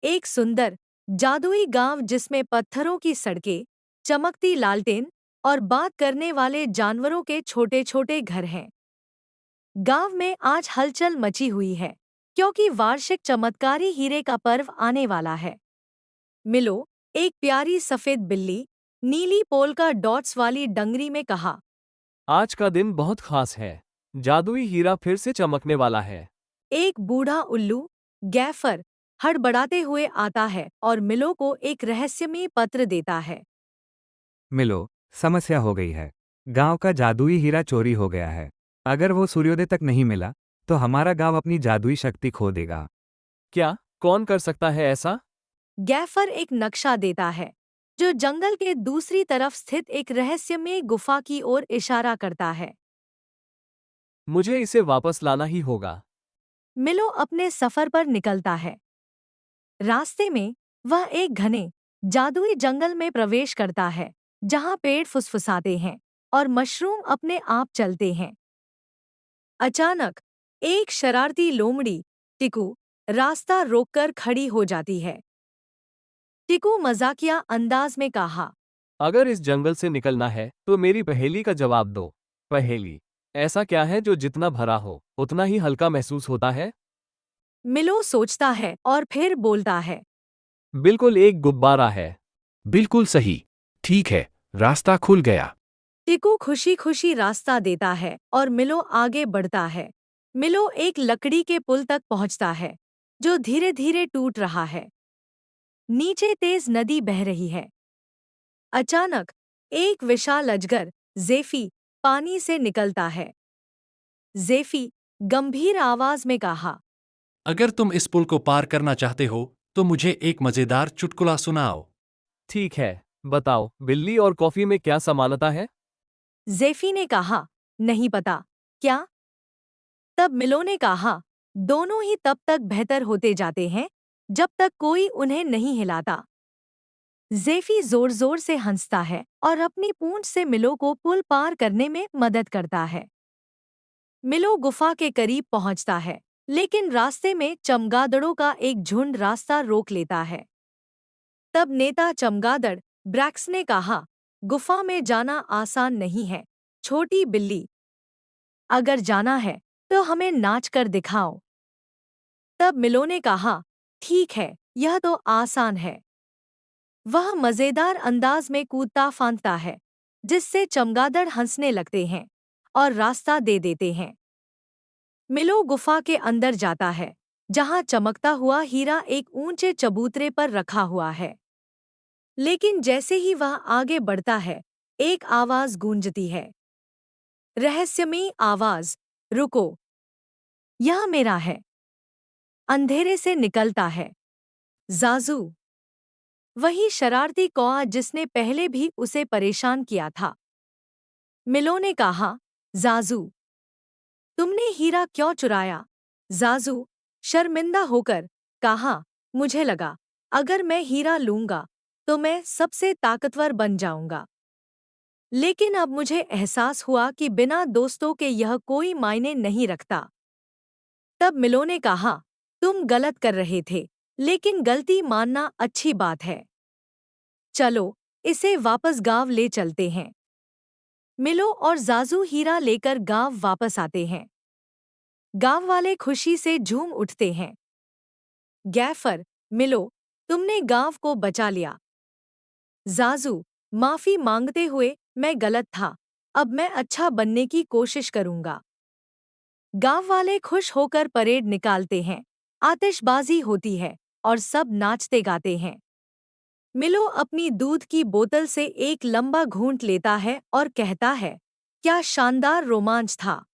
एक सुंदर, जादुई गांव जिसमें पत्थरों की सड़कें, चमकती लालटेन और बात करने वाले जानवरों के छोटे-छोटे घर हैं। गांव में आज हलचल मची हुई है, क्योंकि वार्षिक चमत्कारी हीरे का पर्व आने वाला है। मिलो, एक प्यारी सफेद बिल्ली, नीली पोल्का डॉट्स वाली डंगरी में कहा। आज का दिन बहुत खास है। जादुई हीरा फिर से चमकने वाला है। एक बूढ़ा उल्लू, गैफर, हड़बड़ाते हुए आता है और मिलो को एक रहस्यमयी पत्र देता है। मिलो, समस्या हो गई है। गांव का जादुई हीरा चोरी हो गया है। अगर वो सूर्योदय तक नहीं मिला, तो हमारा गांव अपनी जादुई शक्ति खो देगा। क्या? कौन कर सकता है ऐसा? गैफर एक नक्शा देता है, जो जंगल के दूसरी तरफ स्थित एक रहस्यमयी गुफा की ओर इशारा करता है। मुझे इसे वापस लाना ही होगा। मिलो अपने सफर पर निकलता है। रास्ते में वह एक घने, जादुई जंगल में प्रवेश करता है, जहां पेड़ फुसफुसाते हैं और मशरूम अपने आप चलते हैं। अचानक एक शरारती लोमड़ी, टिकू, रास्ता रोककर खड़ी हो जाती है। टिकू मजाकिया अंदाज में कहा। अगर इस जंगल से निकलना है तो मेरी पहेली का जवाब दो। पहेली, ऐसा क्या है जो जितना भरा हो उतना ही हल्का महसूस होता है? मिलो सोचता है और फिर बोलता है। बिल्कुल, एक गुब्बारा है। बिल्कुल सही। ठीक है, रास्ता खुल गया। टिकू खुशी खुशी रास्ता देता है और मिलो आगे बढ़ता है। मिलो एक लकड़ी के पुल तक पहुंचता है, जो धीरे धीरे टूट रहा है। नीचे तेज नदी बह रही है। अचानक एक विशाल अजगर, ज़ेफ़ी, पानी से निकलता है। ज़ेफ़ी गंभीर आवाज में कहा। अगर तुम इस पुल को पार करना चाहते हो, तो मुझे एक मजेदार चुटकुला सुनाओ। ठीक है, बताओ, बिल्ली और कॉफी में क्या समानता है? ज़ेफ़ी ने कहा, नहीं पता। क्या? तब मिलो ने कहा, दोनों ही तब तक बेहतर होते जाते हैं जब तक कोई उन्हें नहीं हिलाता। ज़ेफ़ी जोर जोर से हंसता है और अपनी पूंछ से मिलो को पुल पार करने में मदद करता है। मिलो गुफा के करीब पहुंचता है, लेकिन रास्ते में चमगादड़ों का एक झुंड रास्ता रोक लेता है। तब नेता चमगादड़, ब्रैक्स ने कहा, गुफा में जाना आसान नहीं है, छोटी बिल्ली। अगर जाना है, तो हमें नाच कर दिखाओ। तब मिलो ने कहा, ठीक है, यह तो आसान है। वह मजेदार अंदाज में कूदता फांदता है, जिससे चमगादड़ हंसने लगते हैं और रास्ता दे देते हैं। मिलो गुफा के अंदर जाता है, जहां चमकता हुआ हीरा एक ऊंचे चबूतरे पर रखा हुआ है। लेकिन जैसे ही वह आगे बढ़ता है, एक आवाज गूंजती है। रहस्यमयी आवाज, रुको, यह मेरा है। अंधेरे से निकलता है जाजू, वही शरारती कौआ जिसने पहले भी उसे परेशान किया था। मिलो ने कहा, जाजू, तुमने हीरा क्यों चुराया? जाजू शर्मिंदा होकर कहा, मुझे लगा अगर मैं हीरा लूंगा तो मैं सबसे ताकतवर बन जाऊंगा। लेकिन अब मुझे एहसास हुआ कि बिना दोस्तों के यह कोई मायने नहीं रखता। तब मिलो ने कहा, तुम गलत कर रहे थे, लेकिन गलती मानना अच्छी बात है। चलो, इसे वापस गांव ले चलते हैं। मिलो और जाजू हीरा लेकर गांव वापस आते हैं। गांव वाले खुशी से झूम उठते हैं। गैफर, मिलो, तुमने गांव को बचा लिया। जाजू माफी मांगते हुए, मैं गलत था, अब मैं अच्छा बनने की कोशिश करूंगा। गांव वाले खुश होकर परेड निकालते हैं, आतिशबाजी होती है और सब नाचते गाते हैं। मिलो अपनी दूध की बोतल से एक लंबा घूंट लेता है और कहता है, क्या शानदार रोमांच था।